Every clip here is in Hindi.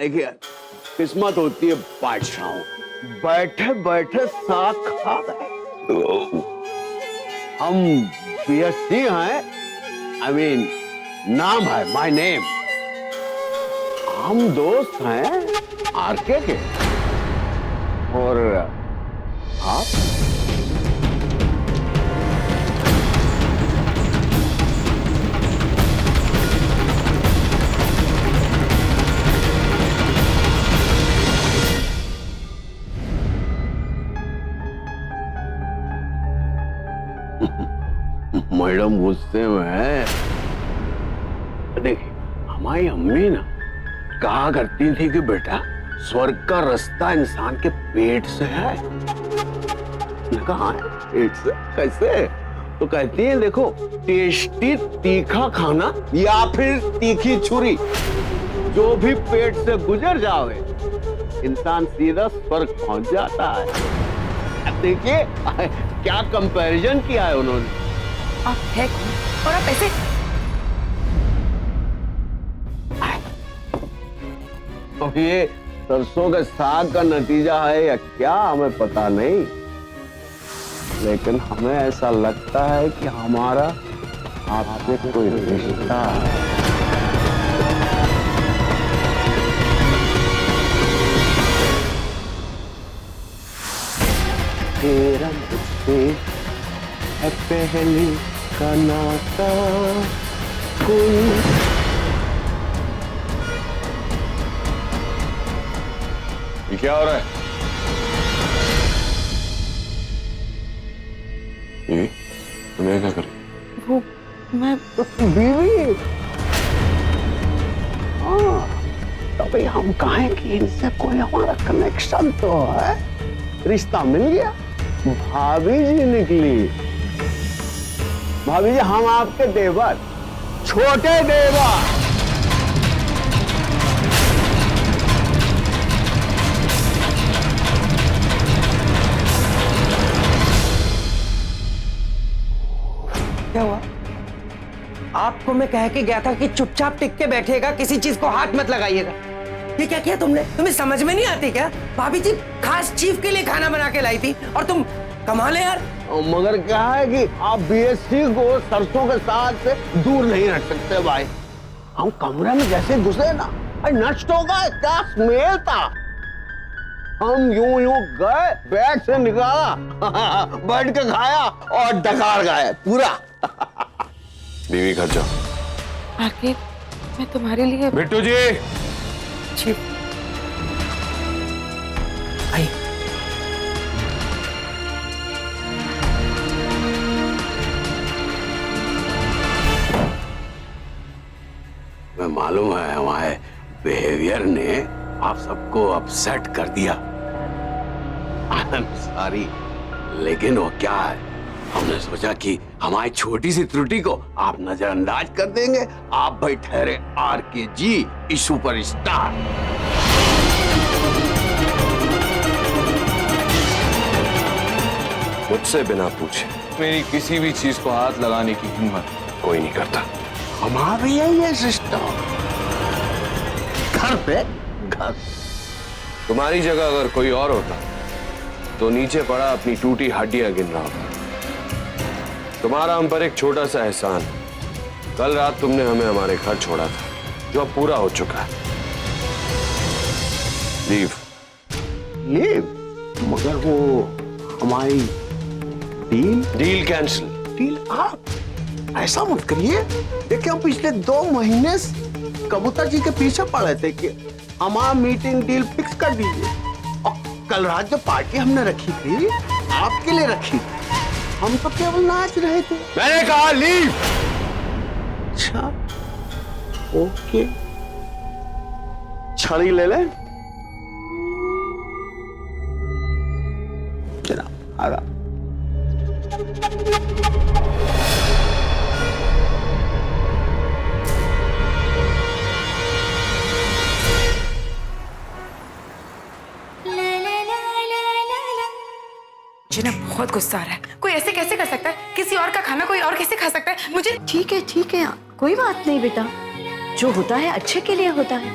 देखिए, किस्मत होती है बादशाहों, बैठे बैठे साग खा गए। हम बीएससी हैं, आई मीन नाम है, माय नेम। हम दोस्त हैं आरके के। और आप? मैडम गुस्से में है। देखिए, हमारी अम्मी ना कहा करती थी कि बेटा स्वर्ग का रास्ता इंसान के पेट से है। कहा पेट से? कैसे? तो कहती है देखो, टेस्टी तीखा खाना या फिर तीखी छुरी, जो भी पेट से गुजर जावे इंसान सीधा स्वर्ग पहुंच जाता है। देखिए क्या कंपैरिजन किया है उन्होंने। आप है कौन और आप ऐसे? अब ये सरसों के साग का नतीजा है या क्या हमें पता नहीं, लेकिन हमें ऐसा लगता है कि हमारा आपसे कोई रिश्ता है। तेरा मुझसे है पहले का नाता कोई। ये क्या हो रहा है? ये तुम्हें क्या कर? वो मैं बीवी। हाँ, तभी हम कहें कि इनसे कोई हमारा कनेक्शन तो है। रिश्ता मिल गया। भाभी जी निकली। भाभी जी, हम आपके देवर, छोटे देवर। क्या हुआ? आपको मैं कह के गया था कि चुपचाप टिक के बैठेगा, किसी चीज को हाथ मत लगाइएगा। ये क्या किया तुमने? तुम्हें समझ में नहीं आती क्या? भाभी जी खास चीफ के लिए खाना बना के लाई थी और तुम कमाल है यार। मगर क्या है कि आप बीएससी को सरसों के साग से दूर नहीं रख सकते भाई। हम कमरे में जैसे घुसे ना, नष्ट हो गए। क्या स्मेल था। हम यूं गए, बैग से निकाला, बैठ के खाया और डकार गए पूरा। बीवी घर जाओ। आरके, मैं तुम्हारे लिए। बिट्टू जी। चीफ आई। मैं मालूम है हमारे बिहेवियर ने आप सबको अपसेट कर दिया। आई एम सॉरी, लेकिन वो क्या है, हमने सोचा कि हमारी छोटी सी त्रुटि को आप नजरअंदाज कर देंगे। आप भाई ठहरे आरके जी इस सुपरस्टार। मुझसे बिना पूछे मेरी किसी भी चीज को हाथ लगाने की हिम्मत कोई नहीं करता। हमारा भी है ये सिस्टम। घर पे घर। तुम्हारी जगह अगर कोई और होता तो नीचे पड़ा अपनी टूटी हड्डियां गिन रहा होता। तुम्हारा हम पर एक छोटा सा एहसान। कल रात तुमने हमें हमारे घर छोड़ा था, जो अब पूरा हो चुका है। लीव। लीव? मगर वो हमारी डील कैंसिल। डील आप ऐसा मत करिए। देखिए, हम पिछले 2 महीने से कबूतर जी के पीछे पड़े थे कि हमारा मीटिंग डील फिक्स कर दीजिए। और कल रात जो पार्टी हमने रखी थी, आपके लिए रखी थी। हम तो केवल नाच रहे थे। मैंने कहा लीव। अच्छा, ओके। छड़ी ले ले जनाब। आराम। मुझे ना बहुत गुस्सा आ रहा है। कोई ऐसे कैसे कर सकता है? किसी और का खाना कोई और कैसे खा सकता है? मुझे ठीक है कोई बात नहीं बेटा, जो होता है अच्छे के लिए होता है।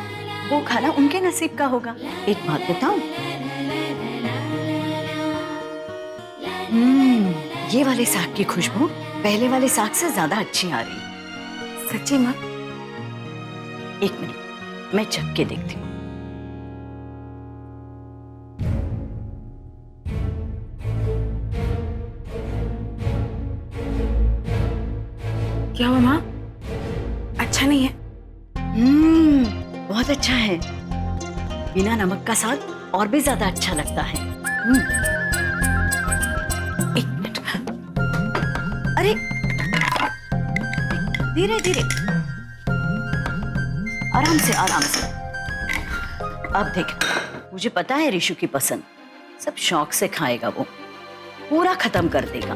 वो खाना उनके नसीब का होगा। एक बात बताऊं, ये वाले साग की खुशबू पहले वाले साग से ज्यादा अच्छी आ रही। सच्ची माँ? एक मिनट, मैं चख के देखती हूँ। क्या हुआ माँ? अच्छा नहीं है? बहुत अच्छा है। बिना नमक का साग और भी ज्यादा अच्छा लगता है। एक मिनट। अरे धीरे धीरे, आराम से आराम से। अब देख, मुझे पता है ऋषु की पसंद, सब शौक से खाएगा, वो पूरा खत्म कर देगा।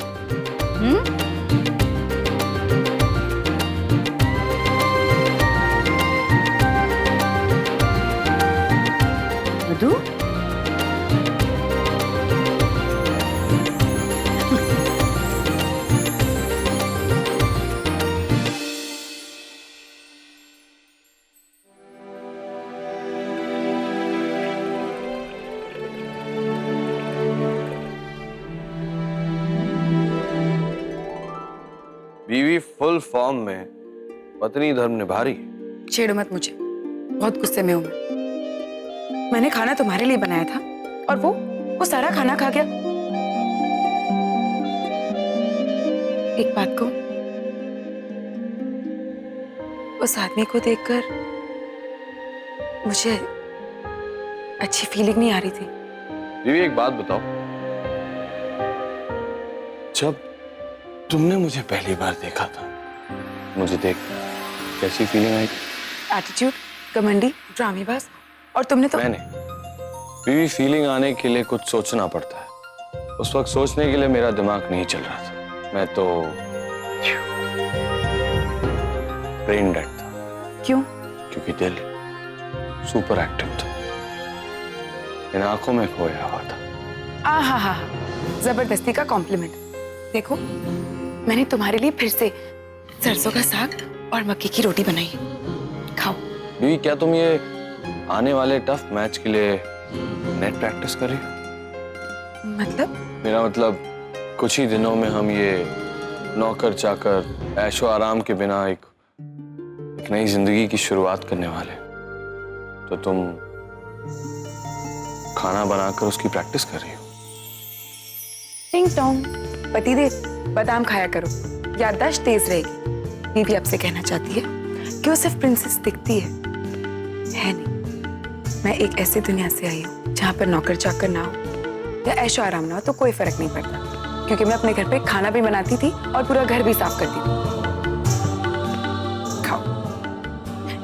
मधु, बीवी फुल फॉर्म में, पत्नी धर्म निभा रही। छेड़ो मत मुझे, बहुत गुस्से में हूं मैं। मैंने खाना तुम्हारे लिए बनाया था और वो सारा खाना खा गया। एक बात कहूं, उस आदमी को देखकर मुझे अच्छी फीलिंग नहीं आ रही थी। बीवी एक बात बताओ, जब तुमने मुझे पहली बार देखा था, मुझे देख कैसी फीलिंग आई थी? एटीट्यूड, घमंडी, ड्रामेबाज। और तुमने तो मैंने बीवी, फीलिंग आने के लिए कुछ सोचना पड़ता है। उस वक्त सोचने के लिए मेरा दिमाग नहीं चल रहा था, मैं तो ब्रेन डेड था। क्यों? क्योंकि दिल सुपर एक्टिव था, इन आंखों में खोया हुआ था। हा, जबरदस्ती का कॉम्प्लीमेंट। देखो, मैंने तुम्हारे लिए फिर से सरसों का साग और मक्के की रोटी बनाई है, खाओ। बीवी, क्या तुम ये आने वाले टफ मैच के लिए नेट प्रैक्टिस कर रही हो? मतलब? मेरा मतलब, कुछ ही दिनों में हम ये नौकर चाकर ऐशो आराम के बिना एक नई जिंदगी की शुरुआत करने वाले, तो तुम खाना बनाकर उसकी प्रैक्टिस कर रही हो। टिंग टोंग, पतिदेव, बादाम खाया करो, याददाश्त तेज रहेगी। बीवी आपसे कहना चाहती है कि वो सिर्फ प्रिंसेस दिखती है नहीं। मैं एक ऐसी दुनिया से आई हूँ जहाँ पर नौकर चाकर ना हो या ऐशो आराम ना हो तो कोई फर्क नहीं पड़ता, क्योंकि मैं अपने घर पे खाना भी बनाती थी और पूरा घर भी साफ करती थी। खाओ।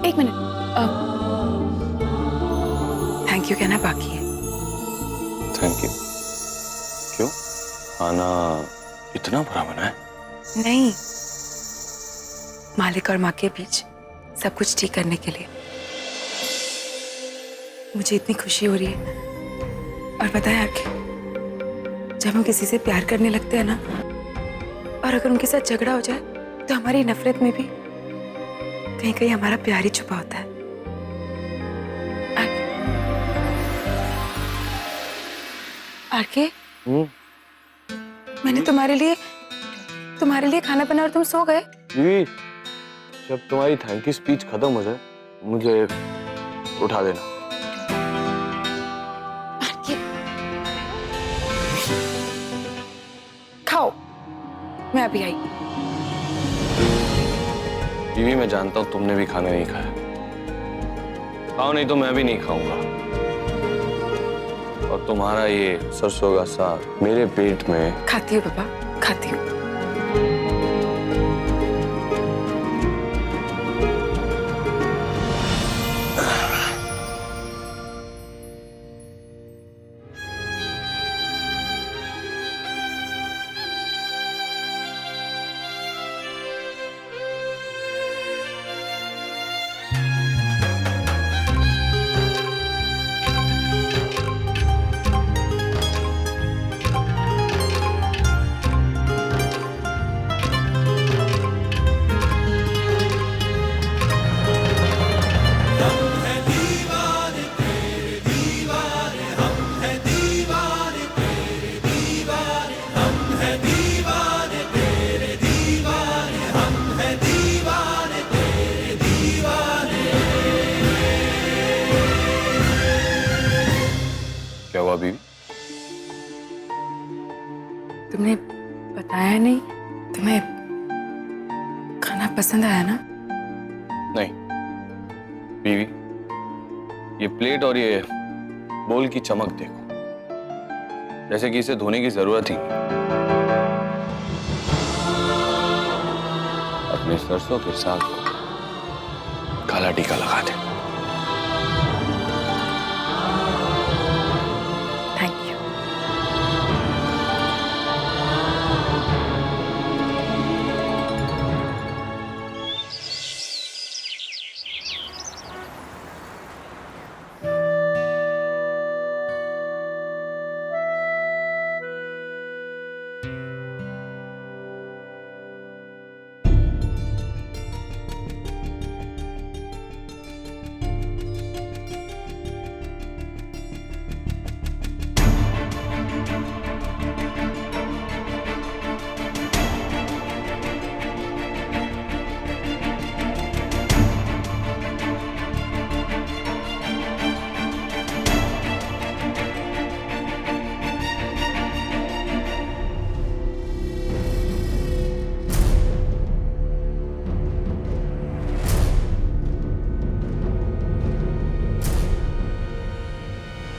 एक मिनट, थैंक यू कहना बाकी है। Thank you? क्यों? खाना इतना बुरा बना है? नहीं, मालिक और माँ के बीच सब कुछ ठीक करने के लिए। मुझे इतनी खुशी हो रही है। और पता है आखिर, जब हम किसी से प्यार करने लगते हैं ना, और अगर उनके साथ झगड़ा हो जाए, तो हमारी नफरत में भी कहीं कहीं हमारा प्यार ही छुपा होता है। आरके, मैंने तुम्हारे लिए खाना बनाया और तुम सो गए। बीवी, जब तुम्हारी थैंक यू स्पीच खत्म हो जाए, मुझे उठा देना। खाओ, मैं अभी आई। बीवी, मैं जानता हूं तुमने भी खाना नहीं खाया। खाओ, नहीं तो मैं भी नहीं खाऊंगा। और तुम्हारा ये सरसों का साग मेरे पेट में। खाती हूँ पापा, खाती हूँ। हुआ बीवी? तुमने बताया नहीं। तुम्हें खाना पसंद आया ना? नहीं बीवी, ये प्लेट और ये बोल की चमक देखो, जैसे कि इसे धोने की जरूरत ही नहीं। अपने सरसों के साग को काला टीका लगा दे। Thank you.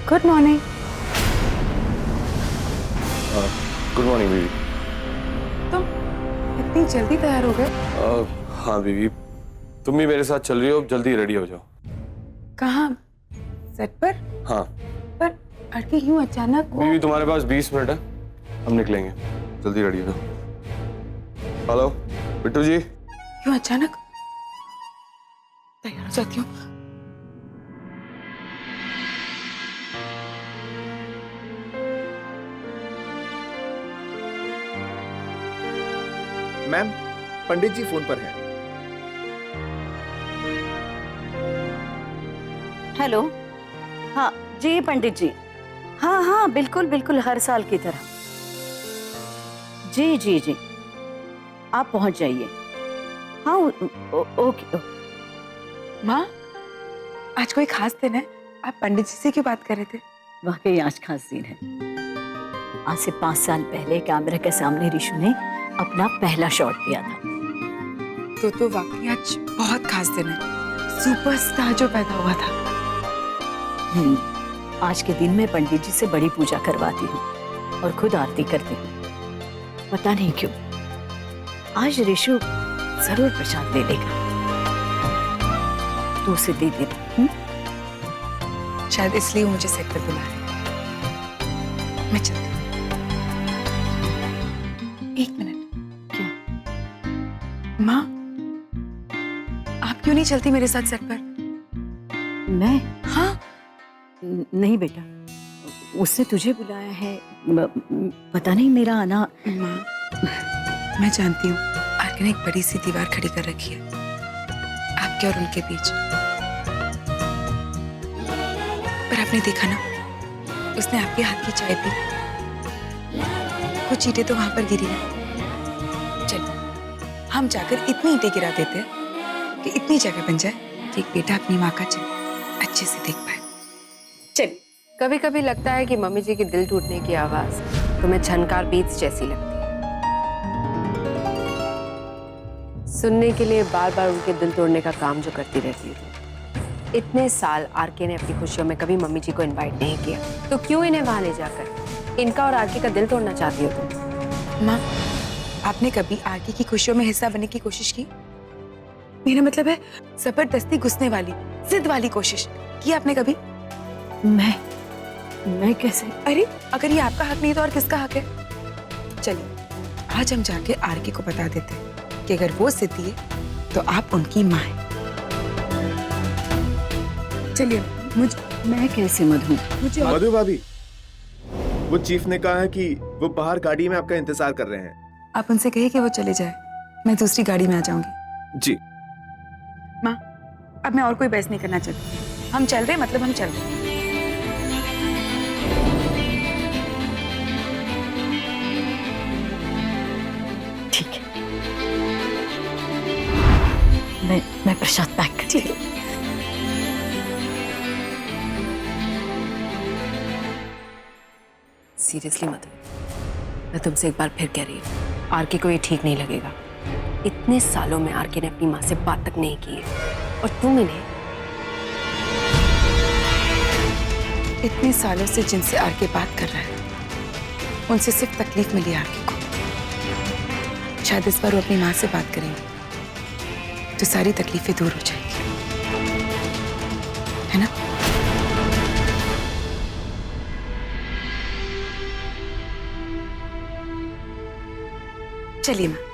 Good morning. Good morning बीवी। तुम इतनी जल्दी तैयार हो गए? हाँ बीवी, तुम भी मेरे साथ चल रही हो, जल्दी रेडी हो जाओ। कहाँ? सेट पर? हाँ पर आरके यूं अचानक वो? बीवी, तुम्हारे पास 20 मिनट है, हम निकलेंगे, जल्दी रेडी हो जाओ। हेलो बिट्टू जी। यूं अचानक? तैयार हो जाती हूँ। मैम, पंडित जी फोन पर हैं। हेलो। हाँ जी पंडित जी, हाँ हाँ बिल्कुल बिल्कुल, हर साल की तरह। जी जी जी, आप पहुंच जाइए। हाँ ओके। माँ, आज कोई खास दिन है? आप पंडित जी से क्यों बात कर रहे थे? वाकई आज खास दिन है। आज से 5 साल पहले कैमरे के सामने ऋषु ने अपना पहला शॉट दिया था। तो वाकई आज बहुत खास दिन है। सुपरस्टार जो पैदा हुआ था। आज के दिन मैं पंडित जी से बड़ी पूजा करवाती हूँ और खुद आरती करती हूँ। पता नहीं क्यों आज ऋषु जरूर प्रसाद ले लेगा। तू उसे दे दे। शायद इसलिए मुझे सेट पर बुला रहे हैं। मैं चलती हूँ। 1 मिनट। क्या? माँ, आप क्यों नहीं चलती मेरे साथ सेट पर? मैं? हाँ, नहीं बेटा, उसने तुझे बुलाया है। पता नहीं मेरा आना। माँ, मैं जानती हूँ आरके ने एक बड़ी सी दीवार खड़ी कर रखी है आपके और उनके बीच। पर आपने देखा ना, उसने आपके हाथ की चाय पी, कुछ ईंटें तो वहां पर गिरी ना। चलिए हम जाकर इतनी ईंटें गिरा देते हैं कि इतनी जगह बन जाए कि एक बेटा अपनी माँ का चेहरा अच्छे से देख पाए। चलिए। कभी कभी लगता है कि मम्मी जी की दिल टूटने की आवाज तुम्हें झनकार बीट्स जैसी लगती है। सुनने के लिए बार बार उनके दिल तोड़ने का काम जो करती रहती है। इतने साल आरके ने अपनी खुशियों में कभी मम्मी जी को इनवाइट नहीं किया, तो क्यों इन्हें वहां ले जाकर इनका और आरके का दिल तोड़ना चाहती हो तुम? माँ, आपने कभी आरके की खुशियों में हिस्सा बनने की कोशिश की? मेरा मतलब है जबरदस्ती घुसने वाली, जिद वाली कोशिश की आपने कभी? मैं कैसे? अरे अगर ये आपका हक नहीं तो और किसका हक है? चलिए आज हम जाके आरके को बता देते हैं कि अगर वो जिद्दी है तो आप उनकी माँ हैं। चलिए। मैं कैसे मधु? मुझे मधु भाभी, वो चीफ ने कहा है कि वो बाहर गाड़ी में आपका इंतजार कर रहे हैं। आप उनसे कहिए कि वो चले जाए, मैं दूसरी गाड़ी में आ जाऊंगी। जी। माँ, अब मैं और कोई बहस नहीं करना चाहती। हम चल रहे, मतलब हम चल रहे। ठीक है, मैं प्रसाद पैक करती हूँ। सीरियसली मत लो। मैं तुमसे एक बार फिर कह रही हूँ, आरके को ये ठीक नहीं लगेगा। इतने सालों में आरके ने अपनी माँ से बात तक नहीं की है, और तुम इन्हें इतने सालों से जिनसे आरके बात कर रहा है उनसे सिर्फ तकलीफ मिली आरके को। शायद इस बार वो अपनी माँ से बात करेंगे तो सारी तकलीफें दूर हो जाएंगी, है ना? चलिए माँ।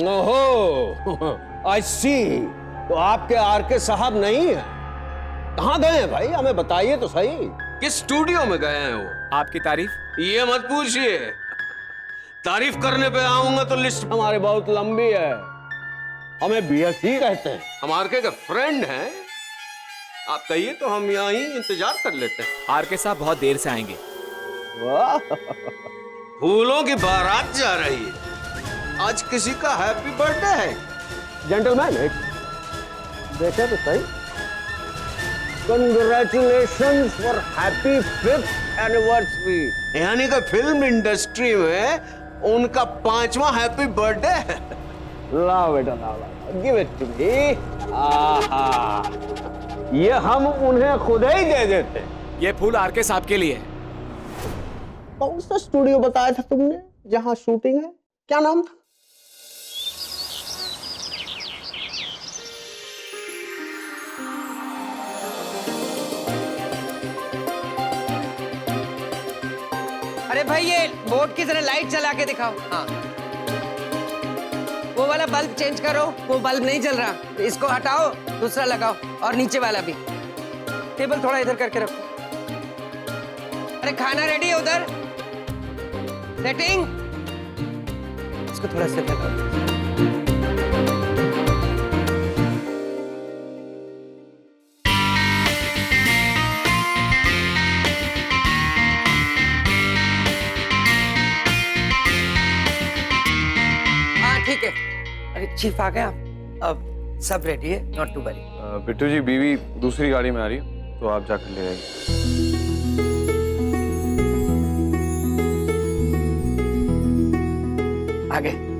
ओहो, आई सी। तो आपके आरके साहब नहीं है? कहाँ गए हैं भाई, हमें बताइए तो सही। किस स्टूडियो में गए हैं वो? आपकी तारीफ। ये मत पूछिए, तारीफ करने पे आऊंगा तो लिस्ट हमारी बहुत लंबी है। हमें बीएससी कहते हैं। हम आरके के फ्रेंड हैं। आप कहिए तो हम यहाँ ही इंतजार कर लेते हैं। आरके साहब बहुत देर से आएंगे। वाह, फूलों की बारात जा रही है। आज किसी का हैप्पी बर्थडे है। जेंटलमैन, देखा तो सही। Congratulations for happy 5th anniversary. यानी कि फिल्म इंडस्ट्री में उनका 5वां हैप्पी बर्थडे है। लाओ बेटा, लाओ, गिव इट टू मी। आहा, ये हम उन्हें खुद ही दे देते। ये फूल आरके साहब के लिए है। कौन सा स्टूडियो बताया था तुमने जहां शूटिंग है? क्या नाम था? अरे भाई ये बोर्ड की तरह लाइट जला के दिखाओ। हाँ, वो वाला बल्ब चेंज करो, वो बल्ब नहीं जल रहा, इसको हटाओ, दूसरा लगाओ, और नीचे वाला भी। टेबल थोड़ा इधर करके रखो। अरे खाना रेडी है उधर? सेटिंग, इसको थोड़ा से लगाओ। ठीक है। अरे चीफ आ गया, अब सब रेडी है, नॉट टू वरी। बिट्टू जी, बीवी दूसरी गाड़ी में आ रही है, तो आप जाकर ले आइए। आ गए।